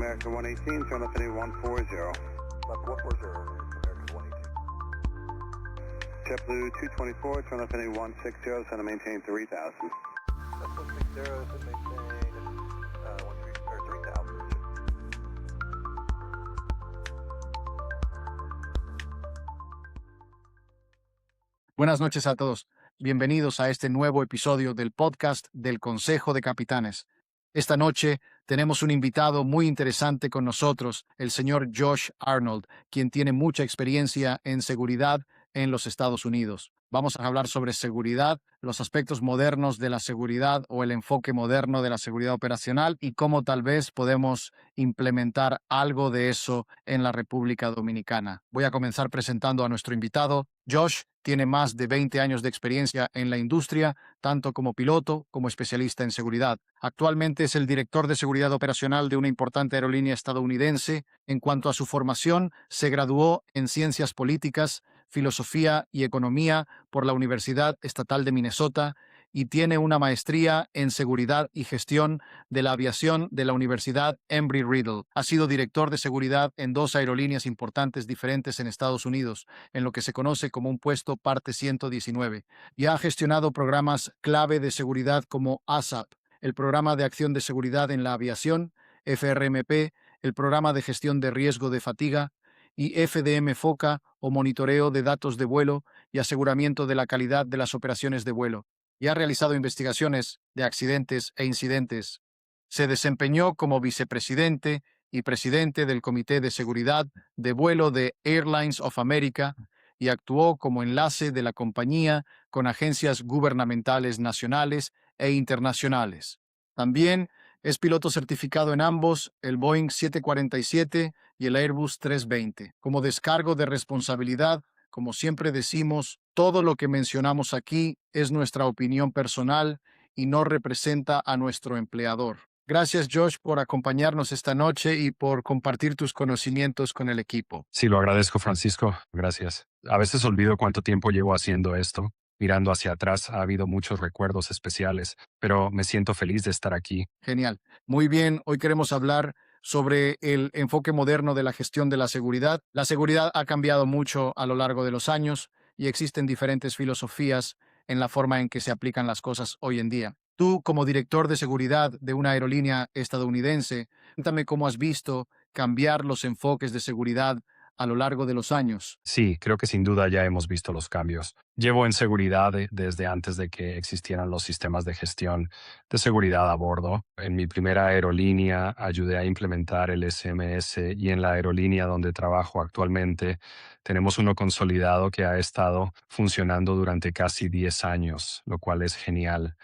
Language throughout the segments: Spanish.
American 118, turn left heading 140. Left 140, American 118. JetBlue 224, turn left heading 160, send to maintain 3000. Left 160, send maintain 3000. Buenas noches a todos. Bienvenidos a este nuevo episodio del podcast del Consejo de Capitanes. Esta noche tenemos un invitado muy interesante con nosotros, el señor Josh Arnold, quien tiene mucha experiencia en seguridad en los Estados Unidos. Vamos a hablar sobre seguridad, los aspectos modernos de la seguridad o el enfoque moderno de la seguridad operacional y cómo tal vez podemos implementar algo de eso en la República Dominicana. Voy a comenzar presentando a nuestro invitado. Josh tiene más de 20 años de experiencia en la industria, tanto como piloto como especialista en seguridad. Actualmente es el director de seguridad operacional de una importante aerolínea estadounidense. En cuanto a su formación, se graduó en Ciencias Políticas, Filosofía y Economía por la Universidad Estatal de Minnesota y tiene una maestría en Seguridad y Gestión de la Aviación de la Universidad Embry-Riddle. Ha sido director de seguridad en 2 aerolíneas importantes diferentes en Estados Unidos, en lo que se conoce como un puesto Parte 119, y ha gestionado programas clave de seguridad como ASAP, el Programa de Acción de Seguridad en la Aviación, FRMP, el Programa de Gestión de Riesgo de Fatiga, y FDM-FOCA o Monitoreo de Datos de Vuelo y Aseguramiento de la Calidad de las Operaciones de Vuelo, y ha realizado investigaciones de accidentes e incidentes. Se desempeñó como vicepresidente y presidente del Comité de Seguridad de Vuelo de Airlines of America y actuó como enlace de la compañía con agencias gubernamentales nacionales e internacionales. También es piloto certificado en ambos, el Boeing 747 y el Airbus 320. Como descargo de responsabilidad, como siempre decimos, todo lo que mencionamos aquí es nuestra opinión personal y no representa a nuestro empleador. Gracias, Josh, por acompañarnos esta noche y por compartir tus conocimientos con el equipo. Sí, lo agradezco, Francisco. Gracias. A veces olvido cuánto tiempo llevo haciendo esto. Mirando hacia atrás, ha habido muchos recuerdos especiales, pero me siento feliz de estar aquí. Genial. Muy bien, hoy queremos hablar sobre el enfoque moderno de la gestión de la seguridad. La seguridad ha cambiado mucho a lo largo de los años y existen diferentes filosofías en la forma en que se aplican las cosas hoy en día. Tú, como director de seguridad de una aerolínea estadounidense, cuéntame cómo has visto cambiar los enfoques de seguridad a lo largo de los años. Sí, creo que sin duda ya hemos visto los cambios. Llevo en seguridad desde antes de que existieran los sistemas de gestión de seguridad a bordo. En mi primera aerolínea ayudé a implementar el SMS y en la aerolínea donde trabajo actualmente tenemos uno consolidado que ha estado funcionando durante casi 10 años, lo cual es genial.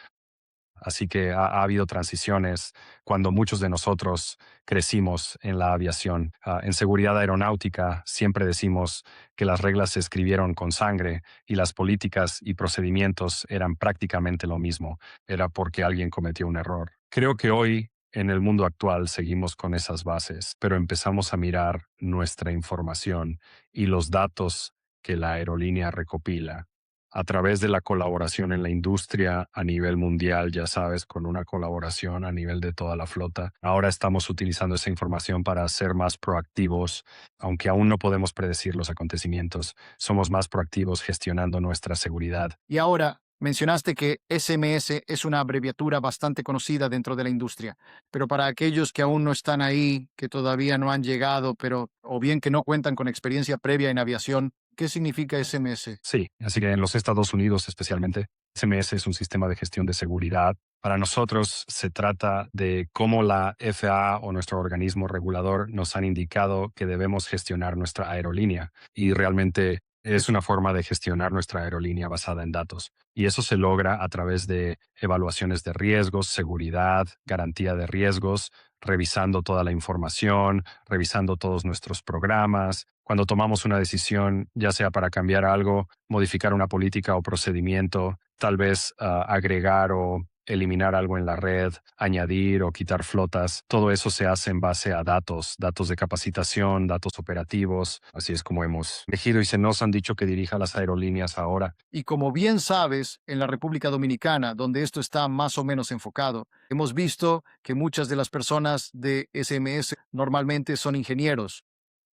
Así que ha habido transiciones cuando muchos de nosotros crecimos en la aviación. En seguridad aeronáutica siempre decimos que las reglas se escribieron con sangre y las políticas y procedimientos eran prácticamente lo mismo. Era porque alguien cometió un error. Creo que hoy, en el mundo actual, seguimos con esas bases, pero empezamos a mirar nuestra información y los datos que la aerolínea recopila a través de la colaboración en la industria a nivel mundial, ya sabes, con una colaboración a nivel de toda la flota. Ahora estamos utilizando esa información para ser más proactivos, aunque aún no podemos predecir los acontecimientos. Somos más proactivos gestionando nuestra seguridad. Y ahora, mencionaste que SMS es una abreviatura bastante conocida dentro de la industria, pero para aquellos que aún no están ahí, que todavía no han llegado, pero o bien que no cuentan con experiencia previa en aviación, ¿qué significa SMS? Sí, así que en los Estados Unidos especialmente, SMS es un sistema de gestión de seguridad. Para nosotros se trata de cómo la FAA o nuestro organismo regulador nos han indicado que debemos gestionar nuestra aerolínea y realmente es una forma de gestionar nuestra aerolínea basada en datos. Y eso se logra a través de evaluaciones de riesgos, seguridad, garantía de riesgos, revisando toda la información, revisando todos nuestros programas. Cuando tomamos una decisión, ya sea para cambiar algo, modificar una política o procedimiento, tal vez agregar o eliminar algo en la red, añadir o quitar flotas, todo eso se hace en base a datos de capacitación, datos operativos. Así es como hemos elegido y se nos han dicho que dirija las aerolíneas ahora. Y como bien sabes, en la República Dominicana, donde esto está más o menos enfocado, hemos visto que muchas de las personas de SMS normalmente son ingenieros,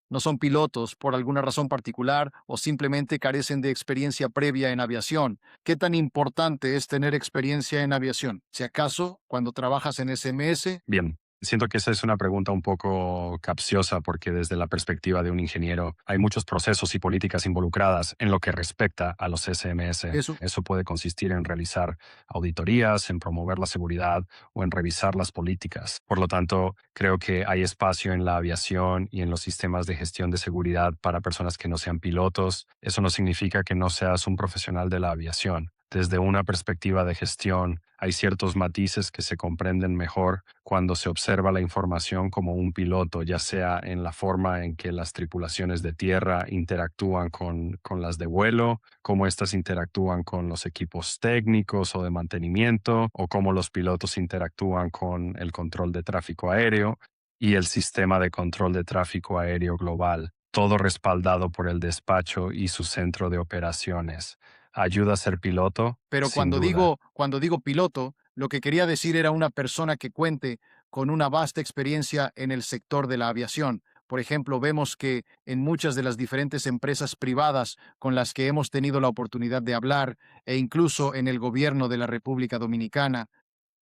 no son pilotos por alguna razón particular o simplemente carecen de experiencia previa en aviación. ¿Qué tan importante es tener experiencia en aviación? Si acaso, cuando trabajas en SMS, Bien, siento que esa es una pregunta un poco capciosa porque desde la perspectiva de un ingeniero hay muchos procesos y políticas involucradas en lo que respecta a los SMS. eso. Eso puede consistir en realizar auditorías, en promover la seguridad o en revisar las políticas. Por lo tanto, creo que hay espacio en la aviación y en los sistemas de gestión de seguridad para personas que no sean pilotos. Eso no significa que no seas un profesional de la aviación. Desde una perspectiva de gestión, hay ciertos matices que se comprenden mejor cuando se observa la información como un piloto, ya sea en la forma en que las tripulaciones de tierra interactúan con las de vuelo, cómo éstas interactúan con los equipos técnicos o de mantenimiento, o cómo los pilotos interactúan con el control de tráfico aéreo y el sistema de control de tráfico aéreo global, todo respaldado por el despacho y su centro de operaciones. ¿Ayuda a ser piloto? Pero Sin duda. cuando digo piloto, lo que quería decir era una persona que cuente con una vasta experiencia en el sector de la aviación. Por ejemplo, vemos que en muchas de las diferentes empresas privadas con las que hemos tenido la oportunidad de hablar, e incluso en el gobierno de la República Dominicana,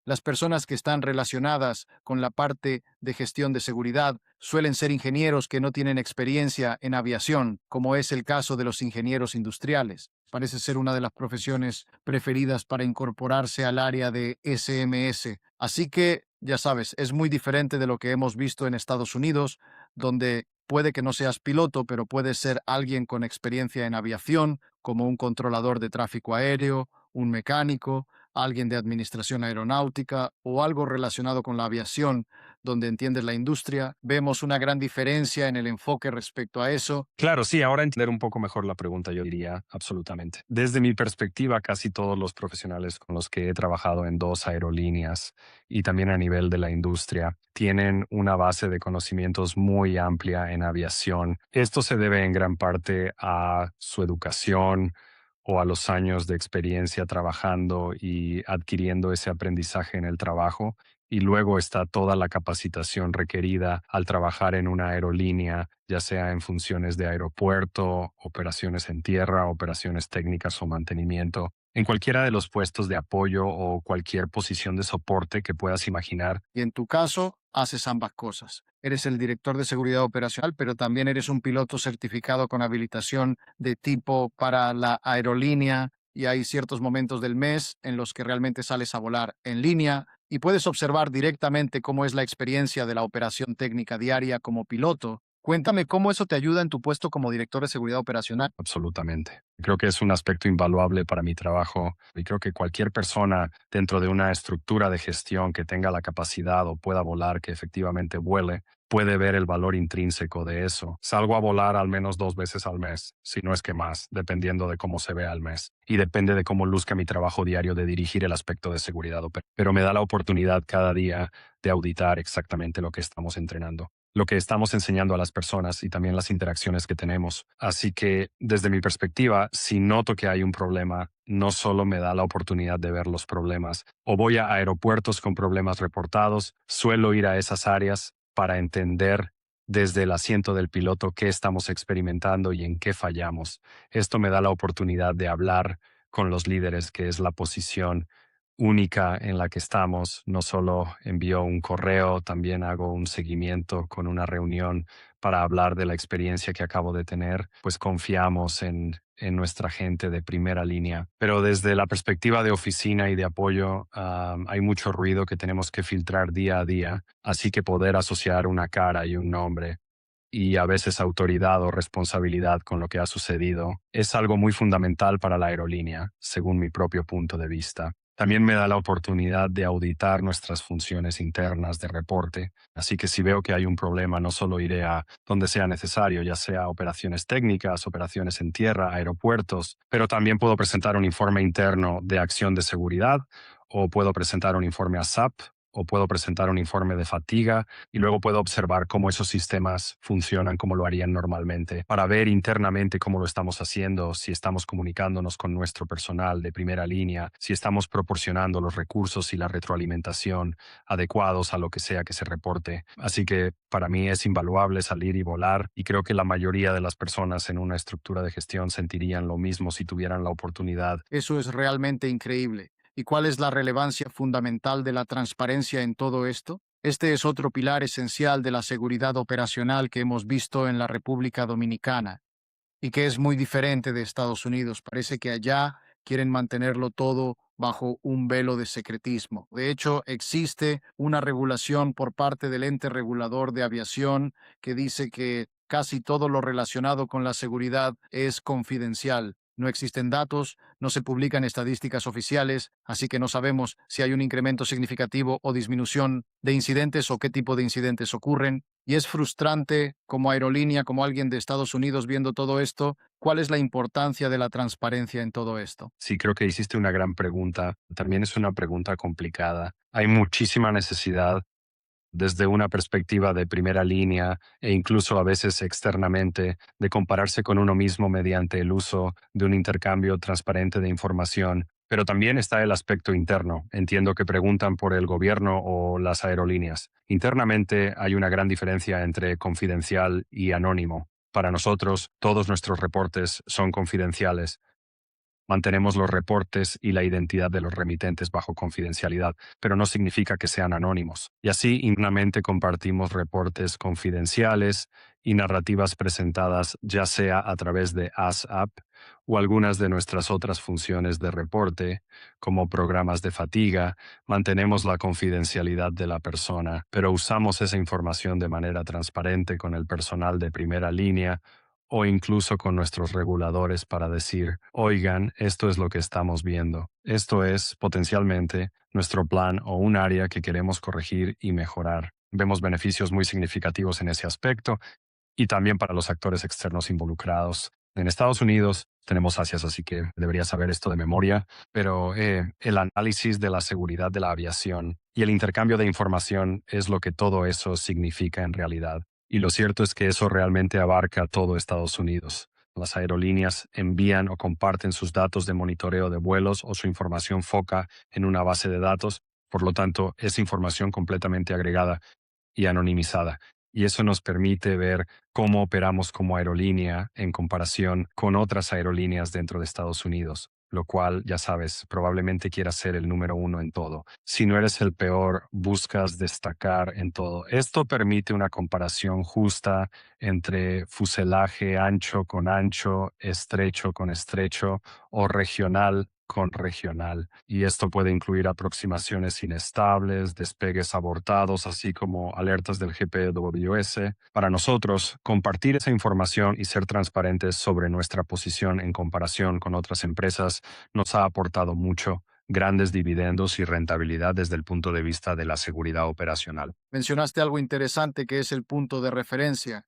las personas que están relacionadas con la parte de gestión de seguridad suelen ser ingenieros que no tienen experiencia en aviación, como es el caso de los ingenieros industriales. Parece ser una de las profesiones preferidas para incorporarse al área de SMS. Así que, ya sabes, es muy diferente de lo que hemos visto en Estados Unidos, donde puede que no seas piloto, pero puedes ser alguien con experiencia en aviación, como un controlador de tráfico aéreo, un mecánico, alguien de administración aeronáutica o algo relacionado con la aviación, donde entiendes la industria. Vemos una gran diferencia en el enfoque respecto a eso. Claro, sí, ahora entender un poco mejor la pregunta, yo diría absolutamente. Desde mi perspectiva, casi todos los profesionales con los que he trabajado en dos aerolíneas y también a nivel de la industria tienen una base de conocimientos muy amplia en aviación. Esto se debe en gran parte a su educación o a los años de experiencia trabajando y adquiriendo ese aprendizaje en el trabajo. Y luego está toda la capacitación requerida al trabajar en una aerolínea, ya sea en funciones de aeropuerto, operaciones en tierra, operaciones técnicas o mantenimiento, en cualquiera de los puestos de apoyo o cualquier posición de soporte que puedas imaginar. Y en tu caso, haces ambas cosas. Eres el director de seguridad operacional, pero también eres un piloto certificado con habilitación de tipo para la aerolínea y hay ciertos momentos del mes en los que realmente sales a volar en línea y puedes observar directamente cómo es la experiencia de la operación técnica diaria como piloto. Cuéntame cómo eso te ayuda en tu puesto como director de seguridad operacional. Absolutamente. Creo que es un aspecto invaluable para mi trabajo y creo que cualquier persona dentro de una estructura de gestión que tenga la capacidad o pueda volar, que efectivamente vuele, puede ver el valor intrínseco de eso. Salgo a volar al menos 2 veces al mes, si no es que más, dependiendo de cómo se vea al mes. Y depende de cómo luzca mi trabajo diario de dirigir el aspecto de seguridad. Pero me da la oportunidad cada día de auditar exactamente lo que estamos entrenando, lo que estamos enseñando a las personas y también las interacciones que tenemos. Así que, desde mi perspectiva, si noto que hay un problema, no solo me da la oportunidad de ver los problemas, o voy a aeropuertos con problemas reportados, suelo ir a esas áreas para entender desde el asiento del piloto qué estamos experimentando y en qué fallamos. Esto me da la oportunidad de hablar con los líderes, que es la posición única en la que estamos. No solo envío un correo, también hago un seguimiento con una reunión para hablar de la experiencia que acabo de tener, pues confiamos en nuestra gente de primera línea. Pero desde la perspectiva de oficina y de apoyo, hay mucho ruido que tenemos que filtrar día a día, así que poder asociar una cara y un nombre y a veces autoridad o responsabilidad con lo que ha sucedido es algo muy fundamental para la aerolínea, según mi propio punto de vista. También me da la oportunidad de auditar nuestras funciones internas de reporte, así que si veo que hay un problema no solo iré a donde sea necesario, ya sea operaciones técnicas, operaciones en tierra, aeropuertos, pero también puedo presentar un informe interno de acción de seguridad o puedo presentar un informe a SAP, o puedo presentar un informe de fatiga y luego puedo observar cómo esos sistemas funcionan como lo harían normalmente, para ver internamente cómo lo estamos haciendo, si estamos comunicándonos con nuestro personal de primera línea, si estamos proporcionando los recursos y la retroalimentación adecuados a lo que sea que se reporte. Así que para mí es invaluable salir y volar, y creo que la mayoría de las personas en una estructura de gestión sentirían lo mismo si tuvieran la oportunidad. Eso es realmente increíble. ¿Y cuál es la relevancia fundamental de la transparencia en todo esto? Este es otro pilar esencial de la seguridad operacional que hemos visto en la República Dominicana y que es muy diferente de Estados Unidos. Parece que allá quieren mantenerlo todo bajo un velo de secretismo. De hecho, existe una regulación por parte del ente regulador de aviación que dice que casi todo lo relacionado con la seguridad es confidencial. No existen datos, no se publican estadísticas oficiales, así que no sabemos si hay un incremento significativo o disminución de incidentes o qué tipo de incidentes ocurren. Y es frustrante como aerolínea, como alguien de Estados Unidos viendo todo esto. ¿Cuál es la importancia de la transparencia en todo esto? Sí, creo que hiciste una gran pregunta. También es una pregunta complicada. Hay muchísima necesidad desde una perspectiva de primera línea e incluso a veces externamente, de compararse con uno mismo mediante el uso de un intercambio transparente de información. Pero también está el aspecto interno. Entiendo que preguntan por el gobierno o las aerolíneas. Internamente hay una gran diferencia entre confidencial y anónimo. Para nosotros, todos nuestros reportes son confidenciales. Mantenemos los reportes y la identidad de los remitentes bajo confidencialidad, pero no significa que sean anónimos. Y así internamente compartimos reportes confidenciales y narrativas presentadas ya sea a través de ASAP o algunas de nuestras otras funciones de reporte, como programas de fatiga. Mantenemos la confidencialidad de la persona, pero usamos esa información de manera transparente con el personal de primera línea o incluso con nuestros reguladores para decir, oigan, esto es lo que estamos viendo. Esto es, potencialmente, nuestro plan o un área que queremos corregir y mejorar. Vemos beneficios muy significativos en ese aspecto y también para los actores externos involucrados. En Estados Unidos tenemos ASIAS, así que deberías saber esto de memoria, pero el análisis de la seguridad de la aviación y el intercambio de información es lo que todo eso significa en realidad. Y lo cierto es que eso realmente abarca todo Estados Unidos. Las aerolíneas envían o comparten sus datos de monitoreo de vuelos o su información FOCA en una base de datos. Por lo tanto, es información completamente agregada y anonimizada. Y eso nos permite ver cómo operamos como aerolínea en comparación con otras aerolíneas dentro de Estados Unidos, lo cual, ya sabes, probablemente quieras ser el número uno en todo. Si no eres el peor, buscas destacar en todo. Esto permite una comparación justa entre fuselaje ancho con ancho, estrecho con estrecho o regional con regional. Y esto puede incluir aproximaciones inestables, despegues abortados, así como alertas del GPWS. Para nosotros, compartir esa información y ser transparentes sobre nuestra posición en comparación con otras empresas nos ha aportado mucho, grandes dividendos y rentabilidad desde el punto de vista de la seguridad operacional. Mencionaste algo interesante que es el punto de referencia.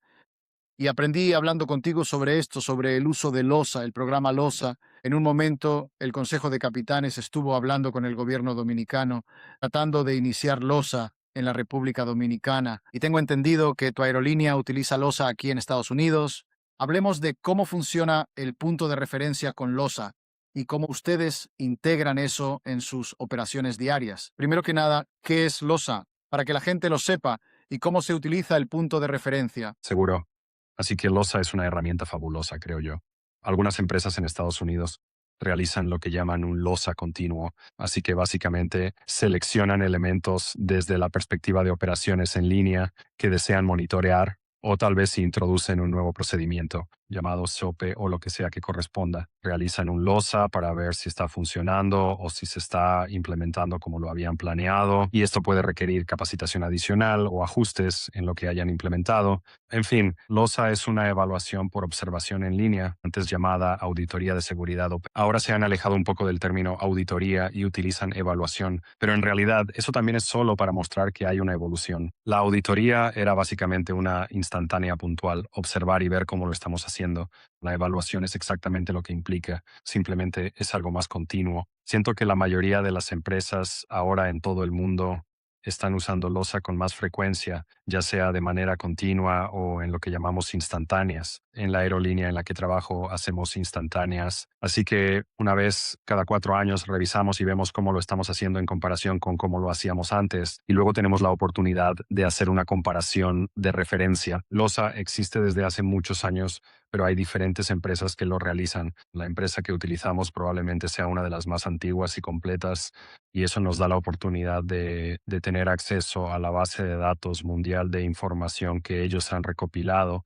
Y aprendí hablando contigo sobre esto, sobre el uso de LOSA, el programa LOSA. En un momento, el Consejo de Capitanes estuvo hablando con el gobierno dominicano, tratando de iniciar LOSA en la República Dominicana. Y tengo entendido que tu aerolínea utiliza LOSA aquí en Estados Unidos. Hablemos de cómo funciona el punto de referencia con LOSA y cómo ustedes integran eso en sus operaciones diarias. Primero que nada, ¿qué es LOSA? Para que la gente lo sepa y cómo se utiliza el punto de referencia. Seguro. Así que LOSA es una herramienta fabulosa, creo yo. Algunas empresas en Estados Unidos realizan lo que llaman un LOSA continuo, así que básicamente seleccionan elementos desde la perspectiva de operaciones en línea que desean monitorear o tal vez si introducen un nuevo procedimiento llamado SOPE o lo que sea que corresponda. Realizan un LOSA para ver si está funcionando o si se está implementando como lo habían planeado, y esto puede requerir capacitación adicional o ajustes en lo que hayan implementado. En fin, LOSA es una evaluación por observación en línea, antes llamada auditoría de seguridad. Ahora se han alejado un poco del término auditoría y utilizan evaluación, pero en realidad eso también es solo para mostrar que hay una evolución. La auditoría era básicamente una instancia instantánea puntual, observar y ver cómo lo estamos haciendo. La evaluación es exactamente lo que implica, simplemente es algo más continuo. Siento que la mayoría de las empresas ahora en todo el mundo están usando LOSA con más frecuencia, ya sea de manera continua o en lo que llamamos instantáneas. En la aerolínea en la que trabajo hacemos instantáneas, así que una vez cada 4 años revisamos y vemos cómo lo estamos haciendo en comparación con cómo lo hacíamos antes, y luego tenemos la oportunidad de hacer una comparación de referencia. LOSA existe desde hace muchos años, pero hay diferentes empresas que lo realizan. La empresa que utilizamos probablemente sea una de las más antiguas y completas, y eso nos da la oportunidad de tener acceso a la base de datos mundial de información que ellos han recopilado,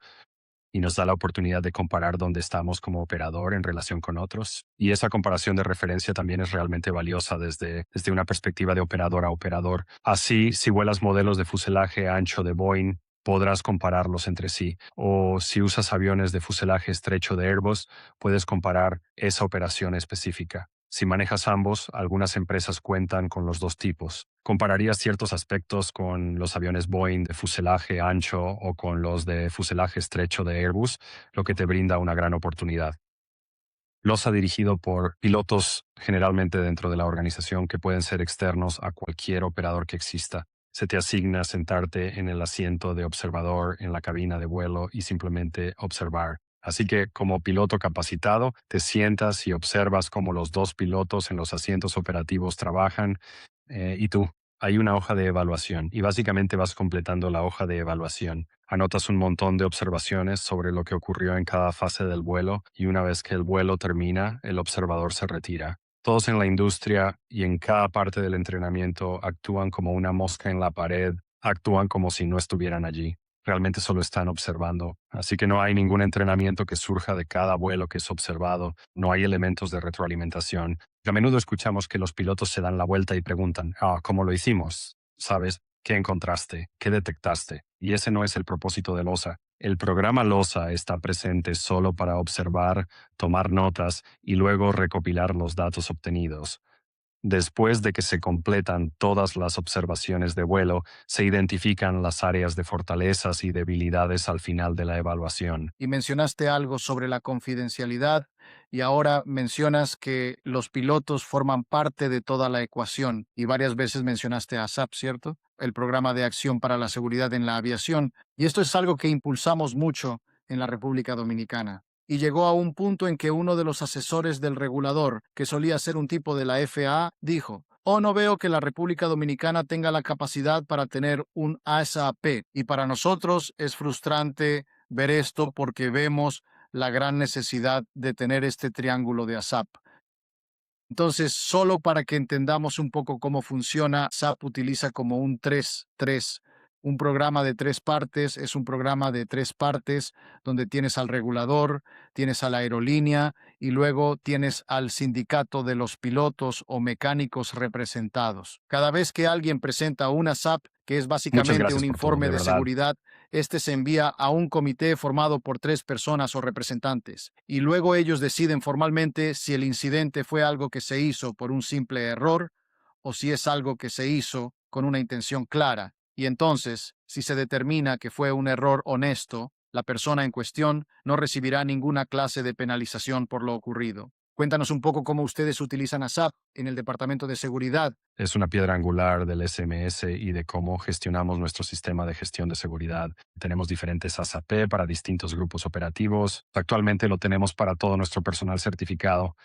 y nos da la oportunidad de comparar dónde estamos como operador en relación con otros. Y esa comparación de referencia también es realmente valiosa desde una perspectiva de operador a operador. Así, si vuelas modelos de fuselaje ancho de Boeing, podrás compararlos entre sí. O si usas aviones de fuselaje estrecho de Airbus, puedes comparar esa operación específica. Si manejas ambos, algunas empresas cuentan con los dos tipos. ¿Compararías ciertos aspectos con los aviones Boeing de fuselaje ancho o con los de fuselaje estrecho de Airbus, lo que te brinda una gran oportunidad? Los ha dirigido por pilotos generalmente dentro de la organización que pueden ser externos a cualquier operador que exista. Se te asigna sentarte en el asiento de observador en la cabina de vuelo y simplemente observar. Así que como piloto capacitado, te sientas y observas cómo los dos pilotos en los asientos operativos trabajan, y tú. Hay una hoja de evaluación y básicamente vas completando la hoja de evaluación. Anotas un montón de observaciones sobre lo que ocurrió en cada fase del vuelo, y una vez que el vuelo termina, el observador se retira. Todos en la industria y en cada parte del entrenamiento actúan como una mosca en la pared, actúan como si no estuvieran allí. Realmente solo están observando. Así que no hay ningún entrenamiento que surja de cada vuelo que es observado. No hay elementos de retroalimentación. A menudo escuchamos que los pilotos se dan la vuelta y preguntan, ¿cómo lo hicimos? ¿Sabes? ¿Qué encontraste? ¿Qué detectaste? Y ese no es el propósito de LOSA. El programa LOSA está presente solo para observar, tomar notas y luego recopilar los datos obtenidos. Después de que se completan todas las observaciones de vuelo, se identifican las áreas de fortalezas y debilidades al final de la evaluación. Y mencionaste algo sobre la confidencialidad y ahora mencionas que los pilotos forman parte de toda la ecuación y varias veces mencionaste a SAP, ¿cierto? El Programa de Acción para la Seguridad en la Aviación. Y esto es algo que impulsamos mucho en la República Dominicana. Y llegó a un punto en que uno de los asesores del regulador, que solía ser un tipo de la FAA, dijo: no veo que la República Dominicana tenga la capacidad para tener un ASAP. Y para nosotros es frustrante ver esto porque vemos la gran necesidad de tener este triángulo de ASAP. Entonces, solo para que entendamos un poco cómo funciona, SAP utiliza como un 3-3. Un programa de 3 partes es un programa de 3 partes donde tienes al regulador, tienes a la aerolínea y luego tienes al sindicato de los pilotos o mecánicos representados. Cada vez que alguien presenta una SAP, que es Muchas básicamente gracias un por todo, informe de de verdad. seguridad, este se envía a un comité formado por 3 personas o representantes, y luego ellos deciden formalmente si el incidente fue algo que se hizo por un simple error o si es algo que se hizo con una intención clara. Y entonces, si se determina que fue un error honesto, la persona en cuestión no recibirá ninguna clase de penalización por lo ocurrido. Cuéntanos un poco cómo ustedes utilizan a SAP en el Departamento de Seguridad. Es una piedra angular del SMS y de cómo gestionamos nuestro sistema de gestión de seguridad. Tenemos diferentes ASAP para distintos grupos operativos. Actualmente lo tenemos para todo nuestro personal certificado.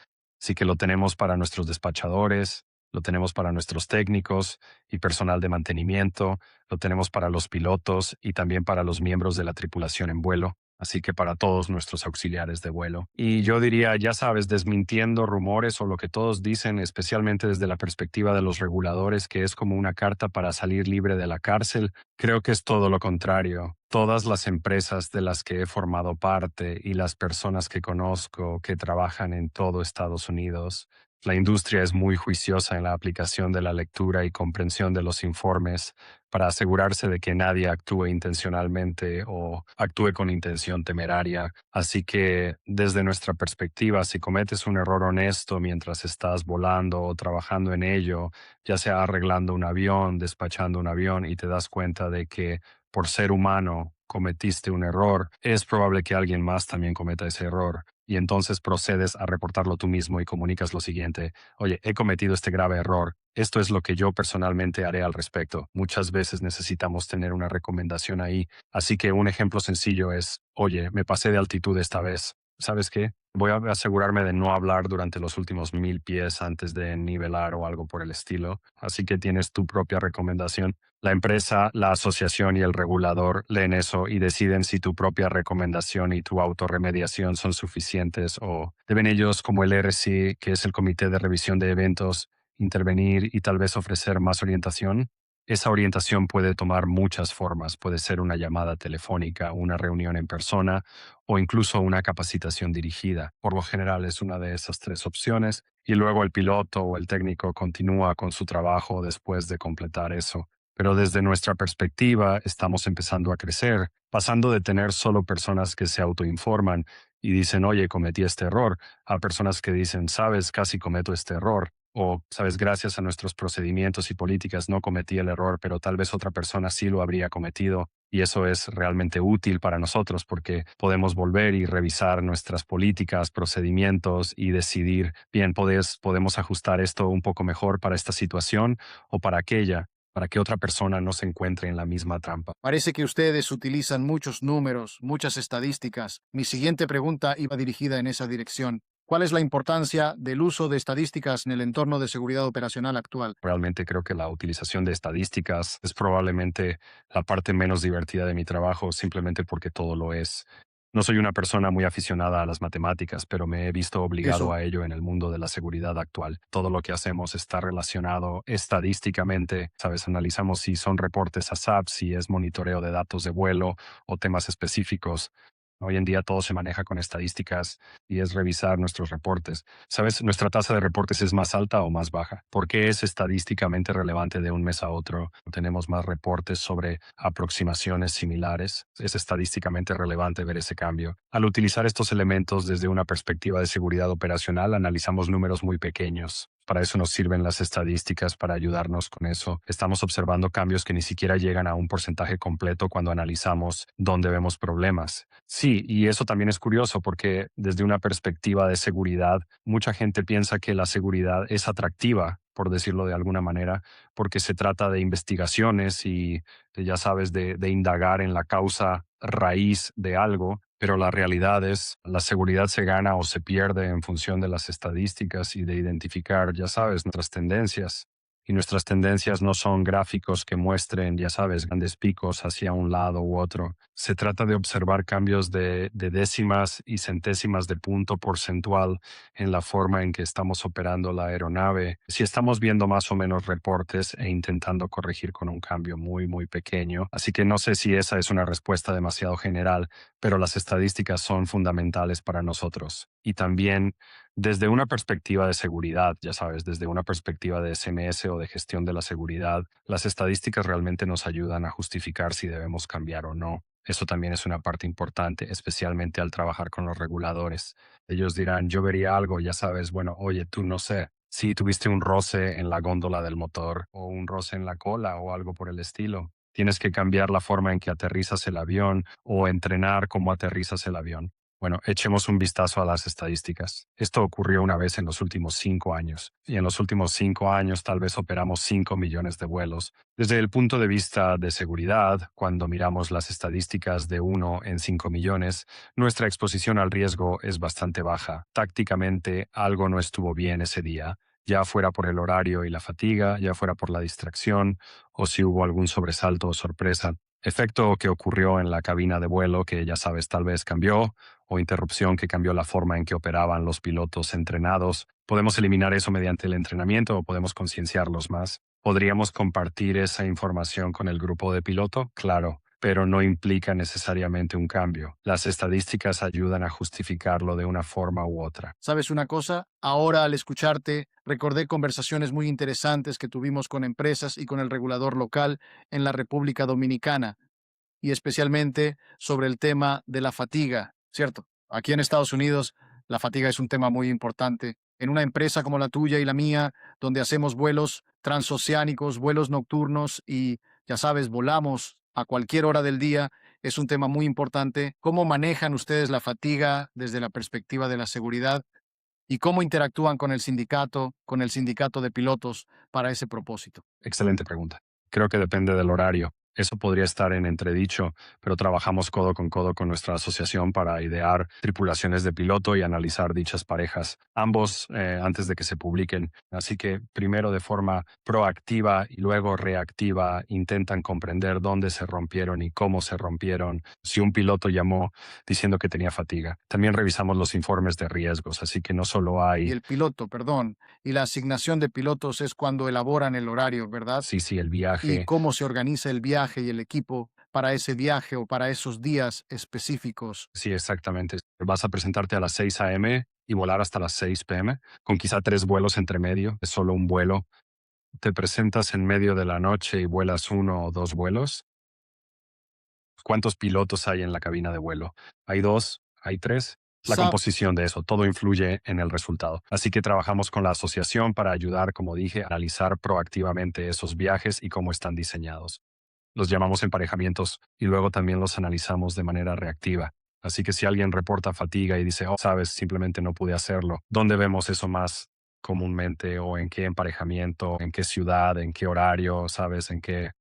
Así que lo tenemos para nuestros despachadores, lo tenemos para nuestros técnicos y personal de mantenimiento, lo tenemos para los pilotos y también para los miembros de la tripulación en vuelo. Así que para todos nuestros auxiliares de vuelo. Y yo diría, ya sabes, desmintiendo rumores o lo que todos dicen, especialmente desde la perspectiva de los reguladores, que es como una carta para salir libre de la cárcel, creo que es todo lo contrario. Todas las empresas de las que he formado parte y las personas que conozco que trabajan en todo Estados Unidos, la industria es muy juiciosa en la aplicación de la lectura y comprensión de los informes para asegurarse de que nadie actúe intencionalmente o actúe con intención temeraria. Así que, desde nuestra perspectiva, si cometes un error honesto mientras estás volando o trabajando en ello, ya sea arreglando un avión, despachando un avión, y te das cuenta de que por ser humano cometiste un error, es probable que alguien más también cometa ese error. Y entonces procedes a reportarlo tú mismo y comunicas lo siguiente: oye, he cometido este grave error. Esto es lo que yo personalmente haré al respecto. Muchas veces necesitamos tener una recomendación ahí. Así que un ejemplo sencillo es: oye, me pasé de altitud esta vez. ¿Sabes qué? Voy a asegurarme de no hablar durante los últimos 1000 pies antes de nivelar o algo por el estilo. Así que tienes tu propia recomendación. La empresa, la asociación y el regulador leen eso y deciden si tu propia recomendación y tu autorremediación son suficientes, o deben ellos, como el RC, que es el Comité de Revisión de Eventos, intervenir y tal vez ofrecer más orientación. Esa orientación puede tomar muchas formas. Puede ser una llamada telefónica, una reunión en persona o incluso una capacitación dirigida. Por lo general es una de esas tres opciones, y luego el piloto o el técnico continúa con su trabajo después de completar eso. Pero desde nuestra perspectiva estamos empezando a crecer, pasando de tener solo personas que se autoinforman y dicen, oye, cometí este error, a personas que dicen, sabes, casi cometo este error. O, sabes, gracias a nuestros procedimientos y políticas no cometí el error, pero tal vez otra persona sí lo habría cometido. Y eso es realmente útil para nosotros porque podemos volver y revisar nuestras políticas, procedimientos y decidir, bien, podemos ajustar esto un poco mejor para esta situación o para aquella, para que otra persona no se encuentre en la misma trampa. Parece que ustedes utilizan muchos números, muchas estadísticas. Mi siguiente pregunta iba dirigida en esa dirección. ¿Cuál es la importancia del uso de estadísticas en el entorno de seguridad operacional actual? Realmente creo que la utilización de estadísticas es probablemente la parte menos divertida de mi trabajo, simplemente porque todo lo es. No soy una persona muy aficionada a las matemáticas, pero me he visto obligado Eso. a ello en el mundo de la seguridad actual. Todo lo que hacemos está relacionado estadísticamente. Sabes, analizamos si son reportes ASAP, si es monitoreo de datos de vuelo o temas específicos. Hoy en día todo se maneja con estadísticas y es revisar nuestros reportes. ¿Sabes? Nuestra tasa de reportes es más alta o más baja. ¿Por qué es estadísticamente relevante de un mes a otro? Tenemos más reportes sobre aproximaciones similares. Es estadísticamente relevante ver ese cambio. Al utilizar estos elementos desde una perspectiva de seguridad operacional, analizamos números muy pequeños. Para eso nos sirven las estadísticas, para ayudarnos con eso. Estamos observando cambios que ni siquiera llegan a un porcentaje completo cuando analizamos dónde vemos problemas. Sí, y eso también es curioso porque desde una perspectiva de seguridad, mucha gente piensa que la seguridad es atractiva, por decirlo de alguna manera, porque se trata de investigaciones y, ya sabes, de indagar en la causa raíz de algo, pero la realidad es, la seguridad se gana o se pierde en función de las estadísticas y de identificar, ya sabes, nuestras tendencias. Y nuestras tendencias no son gráficos que muestren, ya sabes, grandes picos hacia un lado u otro. Se trata de observar cambios de décimas y centésimas de punto porcentual en la forma en que estamos operando la aeronave. Si estamos viendo más o menos reportes e intentando corregir con un cambio muy, muy pequeño. Así que no sé si esa es una respuesta demasiado general, pero las estadísticas son fundamentales para nosotros. Y también desde una perspectiva de seguridad, ya sabes, desde una perspectiva de SMS o de gestión de la seguridad, las estadísticas realmente nos ayudan a justificar si debemos cambiar o no. Eso también es una parte importante, especialmente al trabajar con los reguladores. Ellos dirán, yo vería algo, ya sabes, bueno, oye, tú no sé, si tuviste un roce en la góndola del motor o un roce en la cola o algo por el estilo. Tienes que cambiar la forma en que aterrizas el avión o entrenar cómo aterrizas el avión. Bueno, echemos un vistazo a las estadísticas. Esto ocurrió una vez en los últimos 5 años, y en los últimos 5 años tal vez operamos 5 millones de vuelos. Desde el punto de vista de seguridad, cuando miramos las estadísticas de 1 en 5 millones, nuestra exposición al riesgo es bastante baja. Tácticamente, algo no estuvo bien ese día, ya fuera por el horario y la fatiga, ya fuera por la distracción, o si hubo algún sobresalto o sorpresa. Efecto que ocurrió en la cabina de vuelo que, ya sabes, tal vez cambió, o interrupción que cambió la forma en que operaban los pilotos entrenados. Podemos eliminar eso mediante el entrenamiento o podemos concienciarlos más. ¿Podríamos compartir esa información con el grupo de piloto? Claro, pero no implica necesariamente un cambio. Las estadísticas ayudan a justificarlo de una forma u otra. ¿Sabes una cosa? Ahora, al escucharte, recordé conversaciones muy interesantes que tuvimos con empresas y con el regulador local en la República Dominicana, y especialmente sobre el tema de la fatiga, ¿cierto? Aquí en Estados Unidos, la fatiga es un tema muy importante. En una empresa como la tuya y la mía, donde hacemos vuelos transoceánicos, vuelos nocturnos y, ya sabes, volamos a cualquier hora del día, es un tema muy importante. ¿Cómo manejan ustedes la fatiga desde la perspectiva de la seguridad y cómo interactúan con el sindicato de pilotos para ese propósito? Excelente pregunta. Creo que depende del horario. Eso podría estar en entredicho, pero trabajamos codo con nuestra asociación para idear tripulaciones de piloto y analizar dichas parejas, ambos antes de que se publiquen. Así que primero de forma proactiva y luego reactiva intentan comprender dónde se rompieron y cómo se rompieron. Si un piloto llamó diciendo que tenía fatiga, también revisamos los informes de riesgos, así que no solo Y hay, el piloto, perdón, y la asignación de pilotos es cuando elaboran el horario, ¿verdad? sí, el Y viaje. cómo se organiza el viaje y el equipo para ese viaje o para esos días específicos. Sí, exactamente. Vas a presentarte a las 6 a.m. y volar hasta las 6 p.m. con quizá 3 vuelos entre medio, es solo un vuelo. Te presentas en medio de la noche y vuelas 1 o 2 vuelos. ¿Cuántos pilotos hay en la cabina de vuelo? ¿Hay 2? ¿Hay 3? La Sa- composición de eso, todo influye en el resultado. Así que trabajamos con la asociación para ayudar, como dije, a analizar proactivamente esos viajes y cómo están diseñados. Los llamamos emparejamientos y luego también los analizamos de manera reactiva. Así que si alguien reporta fatiga y dice, oh, sabes, simplemente no pude hacerlo, ¿dónde vemos eso más comúnmente o en qué emparejamiento, en qué ciudad, en qué horario, sabes, qué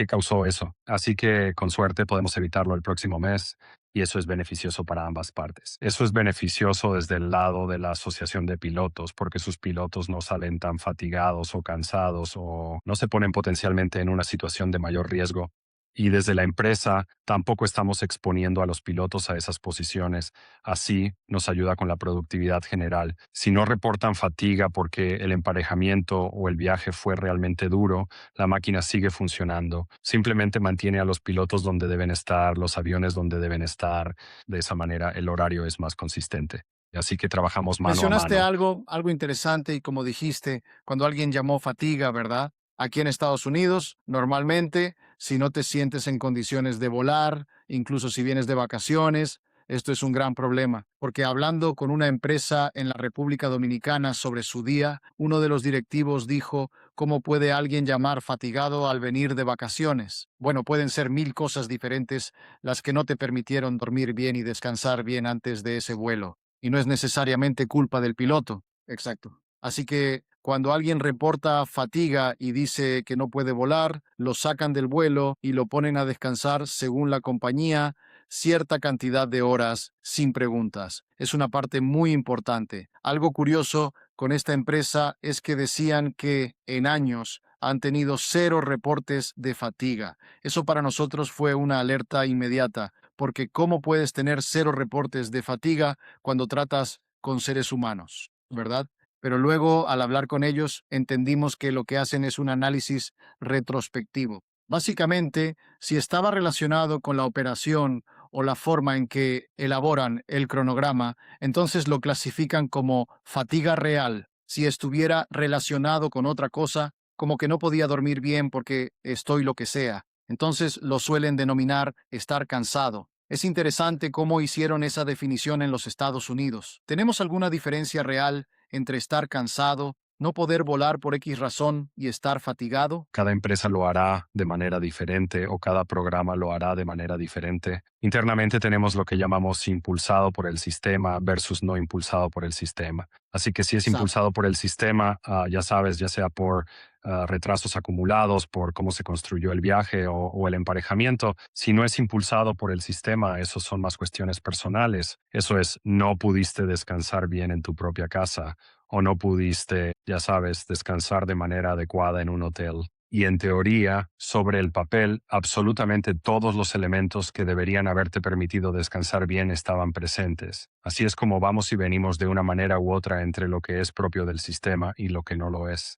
causó eso? Así que con suerte podemos evitarlo el próximo mes y eso es beneficioso para ambas partes. Eso es beneficioso desde el lado de la asociación de pilotos porque sus pilotos no salen tan fatigados o cansados o no se ponen potencialmente en una situación de mayor riesgo. Y desde la empresa tampoco estamos exponiendo a los pilotos a esas posiciones. Así nos ayuda con la productividad general. Si no reportan fatiga porque el emparejamiento o el viaje fue realmente duro, la máquina sigue funcionando. Simplemente mantiene a los pilotos donde deben estar, los aviones donde deben estar. De esa manera el horario es más consistente. Así que trabajamos mano a Mencionaste mano. algo interesante y como dijiste, cuando alguien llamó fatiga, ¿verdad? Aquí en Estados Unidos, normalmente, si no te sientes en condiciones de volar, incluso si vienes de vacaciones, esto es un gran problema, porque hablando con una empresa en la República Dominicana sobre su día, uno de los directivos dijo, ¿cómo puede alguien llamar fatigado al venir de vacaciones? Bueno, pueden ser mil cosas diferentes las que no te permitieron dormir bien y descansar bien antes de ese vuelo y no es necesariamente culpa del piloto. Exacto. Así que cuando alguien reporta fatiga y dice que no puede volar, lo sacan del vuelo y lo ponen a descansar según la compañía cierta cantidad de horas sin preguntas. Es una parte muy importante. Algo curioso con esta empresa es que decían que en años han tenido 0 reportes de fatiga. Eso para nosotros fue una alerta inmediata, porque ¿cómo puedes tener 0 reportes de fatiga cuando tratas con seres humanos, verdad? Pero luego, al hablar con ellos, entendimos que lo que hacen es un análisis retrospectivo. Básicamente, si estaba relacionado con la operación o la forma en que elaboran el cronograma, entonces lo clasifican como fatiga real. Si estuviera relacionado con otra cosa, como que no podía dormir bien porque estoy lo que sea, entonces lo suelen denominar estar cansado. Es interesante cómo hicieron esa definición en los Estados Unidos. ¿Tenemos alguna diferencia real entre estar cansado, no poder volar por X razón y estar fatigado? Cada empresa lo hará de manera diferente o cada programa lo hará de manera diferente. Internamente tenemos lo que llamamos impulsado por el sistema versus no impulsado por el sistema. Así que si es Sabe. impulsado por el sistema, ya sabes, ya sea por retrasos acumulados, por cómo se construyó el viaje o el emparejamiento. Si no es impulsado por el sistema, eso son más cuestiones personales. Eso es, no pudiste descansar bien en tu propia casa o no pudiste, ya sabes, descansar de manera adecuada en un hotel. Y en teoría, sobre el papel, absolutamente todos los elementos que deberían haberte permitido descansar bien estaban presentes. Así es como vamos y venimos de una manera u otra entre lo que es propio del sistema y lo que no lo es.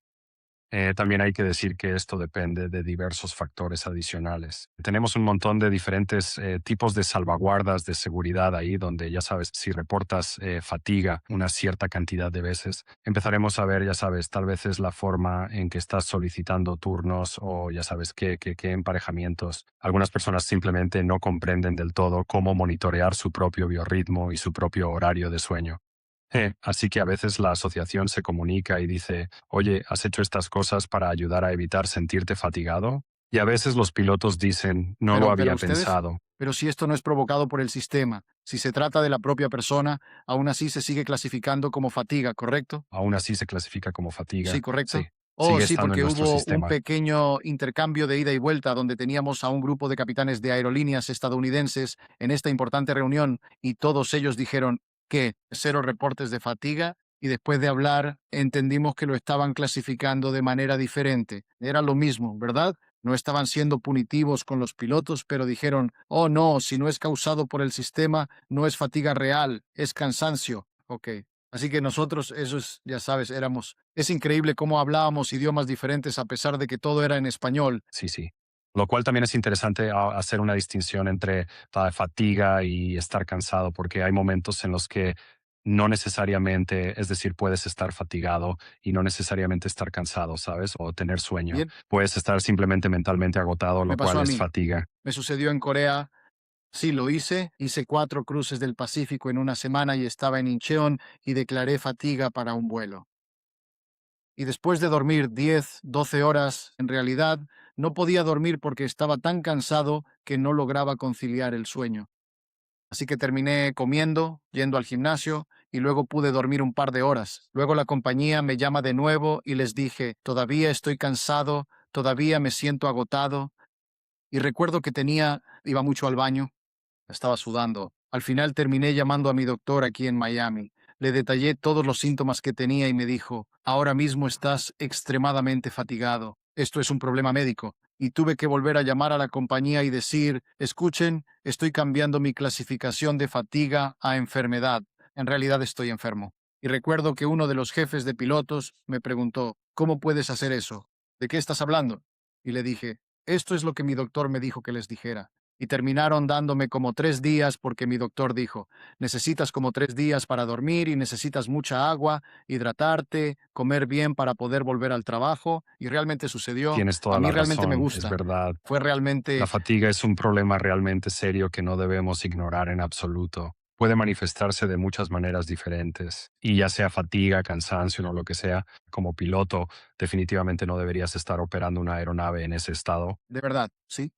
También hay que decir que esto depende de diversos factores adicionales. Tenemos un montón de diferentes tipos de salvaguardas de seguridad ahí, donde ya sabes, si reportas fatiga una cierta cantidad de veces, empezaremos a ver, ya sabes, tal vez es la forma en que estás solicitando turnos o ya sabes qué emparejamientos. Algunas personas simplemente no comprenden del todo cómo monitorear su propio biorritmo y su propio horario de sueño. Así que a veces la asociación se comunica y dice, oye, ¿has hecho estas cosas para ayudar a evitar sentirte fatigado? Y a veces los pilotos dicen, no lo Pero había ustedes, pensado. Pero si esto no es provocado por el sistema, si se trata de la propia persona, aún así se sigue clasificando como fatiga, ¿correcto? Aún así se clasifica como Sí, fatiga. Sí, correcto. Oh, sigue sí, estando en porque nuestro hubo un sistema. pequeño intercambio de ida y vuelta donde teníamos a un grupo de capitanes de aerolíneas estadounidenses en esta importante reunión y todos ellos dijeron que cero reportes de fatiga y después de hablar entendimos que lo estaban clasificando de manera diferente. Era lo mismo, ¿verdad? No estaban siendo punitivos con los pilotos, pero dijeron, oh no, si no es causado por el sistema, no es fatiga real, es cansancio. Ok. Así que nosotros, eso es, ya sabes, éramos... Es increíble cómo hablábamos idiomas diferentes a pesar de que todo era en español. Sí, sí. Lo cual también es interesante hacer una distinción entre fatiga y estar cansado, porque hay momentos en los que no necesariamente, es decir, puedes estar fatigado y no necesariamente estar cansado, ¿sabes? O tener sueño. Bien, Puedes estar simplemente mentalmente agotado, me lo pasó cual a es mí. fatiga. Me sucedió en Corea. Sí, lo hice. Hice 4 cruces del Pacífico en una semana y estaba en Incheon y declaré fatiga para un vuelo. Y después de dormir 10, 12 horas, en realidad no podía dormir porque estaba tan cansado que no lograba conciliar el sueño. Así que terminé comiendo, yendo al gimnasio y luego pude dormir un par de horas. Luego la compañía me llama de nuevo y les dije, todavía estoy cansado, todavía me siento agotado. Y recuerdo que iba mucho al baño, estaba sudando. Al final terminé llamando a mi doctor aquí en Miami. Le detallé todos los síntomas que tenía y me dijo, ahora mismo estás extremadamente fatigado. Esto es un problema médico. Y tuve que volver a llamar a la compañía y decir, escuchen, estoy cambiando mi clasificación de fatiga a enfermedad. En realidad estoy enfermo. Y recuerdo que uno de los jefes de pilotos me preguntó, ¿cómo puedes hacer eso? ¿De qué estás hablando? Y le dije, esto es lo que mi doctor me dijo que les dijera. Y terminaron dándome como 3 días porque mi doctor dijo, necesitas como 3 días para dormir y necesitas mucha agua, hidratarte, comer bien para poder volver al trabajo. Y realmente sucedió. Tienes A toda mí la realmente me razón, es gusta. verdad. Fue La realmente, fatiga es un problema realmente serio que no debemos ignorar en absoluto. Puede manifestarse de muchas maneras diferentes. Y ya sea fatiga, cansancio o lo que sea, como piloto, definitivamente no deberías estar operando una aeronave en ese estado. de verdad, sí.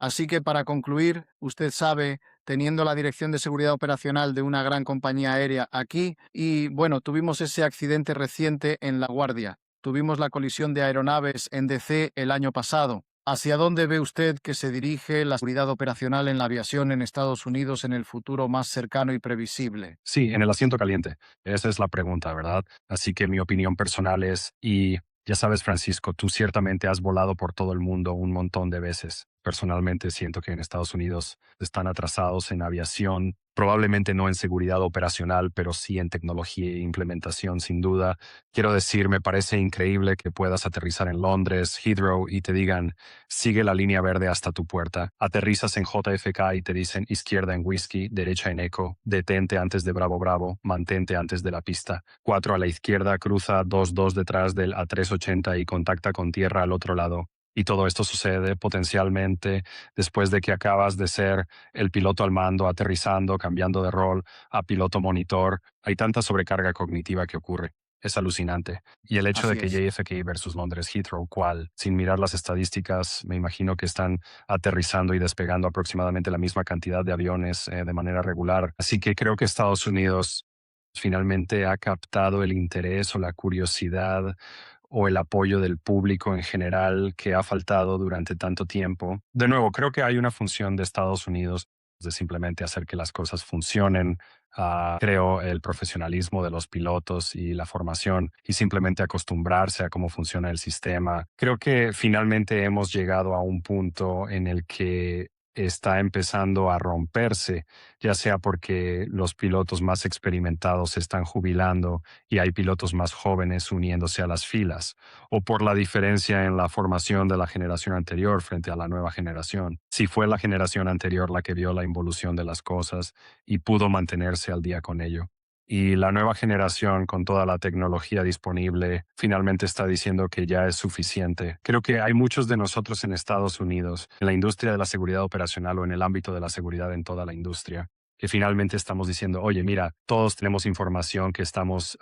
Así que para concluir, usted sabe, teniendo la dirección de seguridad operacional de una gran compañía aérea aquí, y bueno, tuvimos ese accidente reciente en La Guardia. Tuvimos la colisión de aeronaves en DC el año pasado. ¿Hacia dónde ve usted que se dirige la seguridad operacional en la aviación en Estados Unidos en el futuro más cercano y previsible? Sí, en el asiento caliente. Esa es la pregunta, ¿verdad? Así que mi opinión personal es, y ya sabes, Francisco, tú ciertamente has volado por todo el mundo un montón de veces. Personalmente siento que en Estados Unidos están atrasados en aviación, probablemente no en seguridad operacional, pero sí en tecnología e implementación, sin duda. Quiero decir, me parece increíble que puedas aterrizar en Londres, Heathrow, y te digan, sigue la línea verde hasta tu puerta. Aterrizas en JFK y te dicen izquierda en Whiskey, derecha en Echo, detente antes de Bravo Bravo, mantente antes de la pista. 4 a la izquierda, cruza 2-2 detrás del A380 y contacta con tierra al otro lado. Y todo esto sucede potencialmente después de que acabas de ser el piloto al mando, aterrizando, cambiando de rol a piloto monitor. Hay tanta sobrecarga cognitiva que ocurre. Es alucinante. Y el hecho de Así que es. JFK versus Londres Heathrow, cual, sin mirar las estadísticas, me imagino que están aterrizando y despegando aproximadamente la misma cantidad de aviones de manera regular. Así que creo que Estados Unidos finalmente ha captado el interés o la curiosidad o el apoyo del público en general que ha faltado durante tanto tiempo. De nuevo, creo que hay una función de Estados Unidos de simplemente hacer que las cosas funcionen. Creo el profesionalismo de los pilotos y la formación y simplemente acostumbrarse a cómo funciona el sistema. Creo que finalmente hemos llegado a un punto en el que está empezando a romperse, ya sea porque los pilotos más experimentados se están jubilando y hay pilotos más jóvenes uniéndose a las filas, o por la diferencia en la formación de la generación anterior frente a la nueva generación. Si fue la generación anterior la que vio la involución de las cosas y pudo mantenerse al día con ello. Y la nueva generación, con toda la tecnología disponible, finalmente está diciendo que ya es suficiente. Creo que hay muchos de nosotros en Estados Unidos, en la industria de la seguridad operacional o en el ámbito de la seguridad en toda la industria, que finalmente estamos diciendo, oye, mira, todos tenemos información que estamos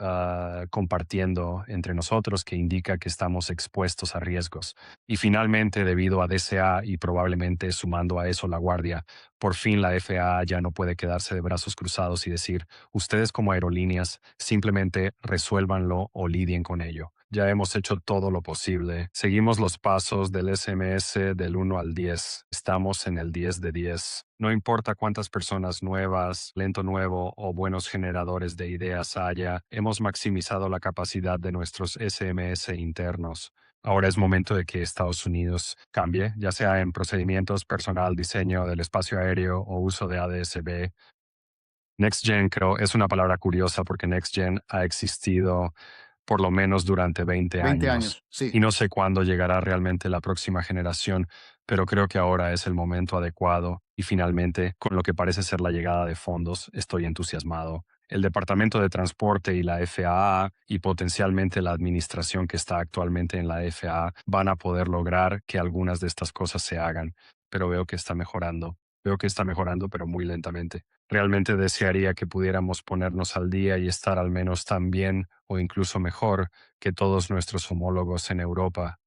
compartiendo entre nosotros que indica que estamos expuestos a riesgos. Y finalmente, debido a DCA y probablemente sumando a eso la Guardia, por fin la FAA ya no puede quedarse de brazos cruzados y decir, ustedes como aerolíneas simplemente resuélvanlo o lidien con ello. Ya hemos hecho todo lo posible. Seguimos los pasos del SMS del 1 al 10. Estamos en el 10 de 10. No importa cuántas personas nuevas, lento nuevo o buenos generadores de ideas haya, hemos maximizado la capacidad de nuestros SMS internos. Ahora es momento de que Estados Unidos cambie, ya sea en procedimientos, personal, diseño del espacio aéreo o uso de ADS-B. Next Gen creo es una palabra curiosa porque Next Gen ha existido por lo menos durante 20 20 años. años, sí. Y no sé cuándo llegará realmente la próxima generación, pero creo que ahora es el momento adecuado y finalmente, con lo que parece ser la llegada de fondos, estoy entusiasmado. El Departamento de Transporte y la FAA y potencialmente la administración que está actualmente en la FAA van a poder lograr que algunas de estas cosas se hagan, pero veo que está mejorando. Veo que está mejorando, pero muy lentamente. Realmente desearía que pudiéramos ponernos al día y estar al menos tan bien o incluso mejor que todos nuestros homólogos en Europa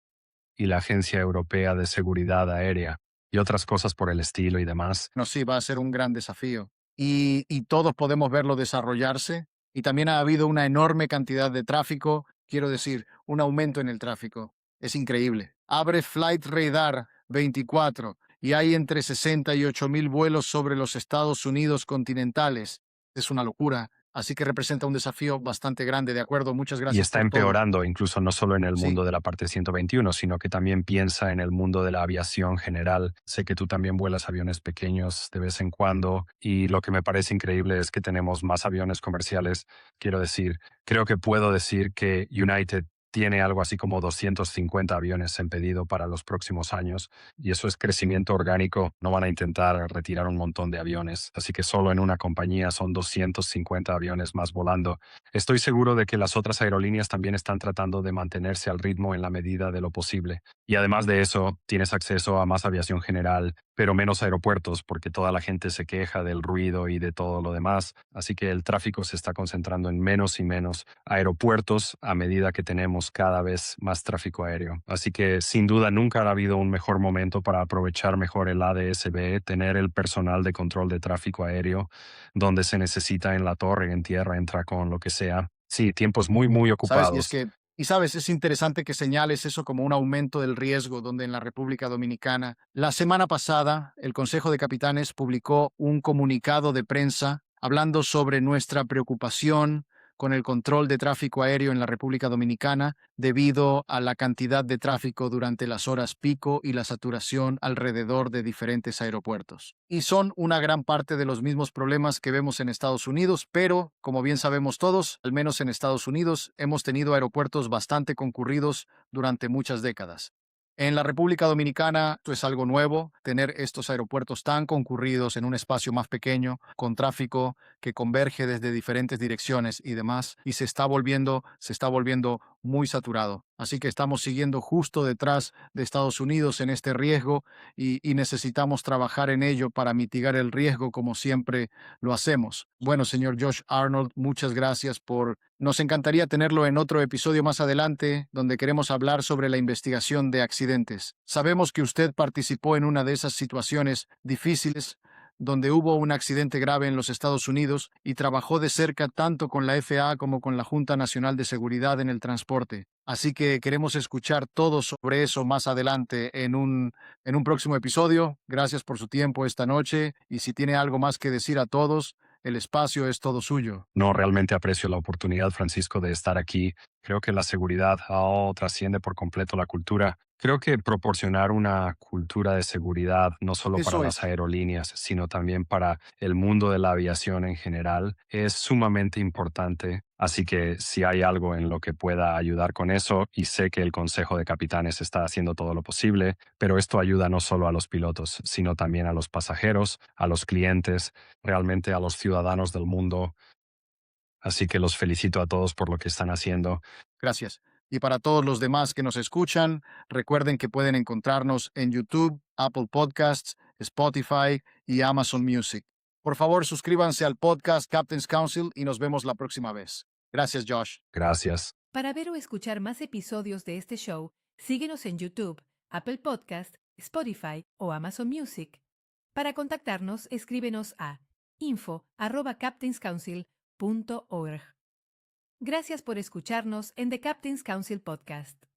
y la Agencia Europea de Seguridad Aérea y otras cosas por el estilo y demás. No, sí, va a ser un gran desafío. Y todos podemos verlo desarrollarse. Y también ha habido una enorme cantidad de tráfico, quiero decir, un aumento en el tráfico. Es increíble. Abre Flight Radar 24 y hay entre 68,000 vuelos sobre los Estados Unidos continentales. Es una locura. Así que representa un desafío bastante grande, ¿de acuerdo? Muchas Y gracias está por todo. empeorando, incluso no solo en el Sí. mundo de la parte 121, sino que también piensa en el mundo de la aviación general. Sé que tú también vuelas aviones pequeños de vez en cuando y lo que me parece increíble es que tenemos más aviones comerciales. Quiero decir, creo que puedo decir que United tiene algo así como 250 aviones en pedido para los próximos años y eso es crecimiento orgánico. No van a intentar retirar un montón de aviones, así que solo en una compañía son 250 aviones más volando. Estoy seguro de que las otras aerolíneas también están tratando de mantenerse al ritmo en la medida de lo posible. Y además de eso, tienes acceso a más aviación general, pero menos aeropuertos porque toda la gente se queja del ruido y de todo lo demás. Así que el tráfico se está concentrando en menos y menos aeropuertos a medida que tenemos cada vez más tráfico aéreo. Así que sin duda nunca ha habido un mejor momento para aprovechar mejor el ADS-B, tener el personal de control de tráfico aéreo donde se necesita en la torre, en tierra, en tracón, lo que sea. Sí, tiempos muy, muy ¿Sabes? ocupados. Sabes, es interesante que señales eso como un aumento del riesgo, donde en la República Dominicana, la semana pasada, el Consejo de Capitanes publicó un comunicado de prensa hablando sobre nuestra preocupación con el control de tráfico aéreo en la República Dominicana debido a la cantidad de tráfico durante las horas pico y la saturación alrededor de diferentes aeropuertos. Y son una gran parte de los mismos problemas que vemos en Estados Unidos, pero, como bien sabemos todos, al menos en Estados Unidos, hemos tenido aeropuertos bastante concurridos durante muchas décadas. En la República Dominicana, esto es algo nuevo, tener estos aeropuertos tan concurridos en un espacio más pequeño, con tráfico que converge desde diferentes direcciones y demás, y se está volviendo muy saturado. Así que estamos siguiendo justo detrás de Estados Unidos en este riesgo y necesitamos trabajar en ello para mitigar el riesgo como siempre lo hacemos. Bueno, señor Josh Arnold, muchas gracias por... Nos encantaría tenerlo en otro episodio más adelante, donde queremos hablar sobre la investigación de accidentes. Sabemos que usted participó en una de esas situaciones difíciles donde hubo un accidente grave en los Estados Unidos y trabajó de cerca tanto con la FAA como con la Junta Nacional de Seguridad en el Transporte. Así que queremos escuchar todo sobre eso más adelante en un próximo episodio. Gracias por su tiempo esta noche y si tiene algo más que decir a todos, el espacio es todo suyo. No, realmente aprecio la oportunidad, Francisco, de estar aquí. Creo que la seguridad trasciende por completo la cultura. Creo que proporcionar una cultura de seguridad, no solo para Eso las es. aerolíneas, sino también para el mundo de la aviación en general, es sumamente importante. Así que si hay algo en lo que pueda ayudar con eso, y sé que el Consejo de Capitanes está haciendo todo lo posible, pero esto ayuda no solo a los pilotos, sino también a los pasajeros, a los clientes, realmente a los ciudadanos del mundo. Así que los felicito a todos por lo que están haciendo. Gracias. Y para todos los demás que nos escuchan, recuerden que pueden encontrarnos en YouTube, Apple Podcasts, Spotify y Amazon Music. Por favor, suscríbanse al podcast Captain's Council y nos vemos la próxima vez. Gracias, Josh. Gracias. Para ver o escuchar más episodios de este show, síguenos en YouTube, Apple Podcast, Spotify o Amazon Music. Para contactarnos, escríbenos a info@captainscouncil.org. Gracias por escucharnos en The Captain's Council Podcast.